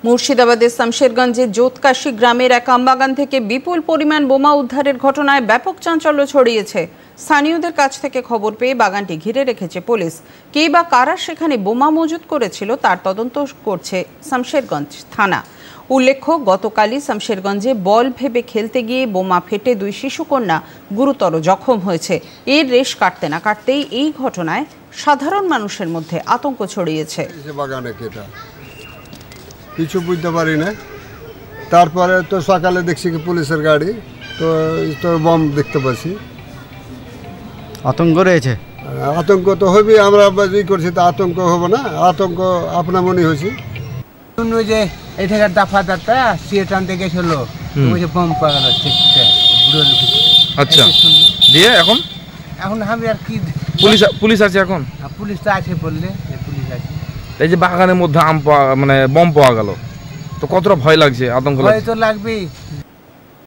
মুর্শিদাবাদের শামশেরগঞ্জের জোতকাশী গ্রামের এক আমবাগান থেকে বিপুল পরিমাণ বোমা উদ্ধারের ঘটনায় ব্যাপক চাঞ্চল্য ছড়িয়েছে। স্থানীয়দের কাছ থেকে খবর পেয়ে বাগানটি ঘিরে রেখেছে পুলিশ। কে বা কারা সেখানে বোমা মজুত করেছিল তার তদন্ত করছে শামশেরগঞ্জ থানা। উল্লেখ্য, গতকালই শামশেরগঞ্জে বল ভেবে খেলতে গিয়ে বোমা ফেটে 2 শিশুকন্যা গুরুতর জখম হয়েছে। এর রেশ কাটতে না কাটতেই এই ঘটনায় সাধারণ মানুষের মধ্যে আতঙ্ক ছড়িয়েছে। কিছু বুঝতে পারি না। তারপরে তো সকালে দেখছি কি পুলিশের গাড়ি, তো বম দেখতে পাচ্ছি। আতঙ্ক রয়েছে। আতঙ্ক তো হবে, আমরা করছি তো আতঙ্ক হবে না? আতঙ্ক আপনা মনে হয়েছি। যে এই থেকে দাফাদারটা সিয়ে টানতে গেছিল, বম পাওয়া গেল। আচ্ছা, দিয়ে এখন আমি আর কি, পুলিশ আছে এখন? পুলিশ তো আছে বললে, পুলিশ আছে। এই যে বাগানের মধ্যে বম পাওয়া গেল, তো কতটা ভয় লাগছে, আতঙ্ক লাগছে? ভয় তো লাগবেই।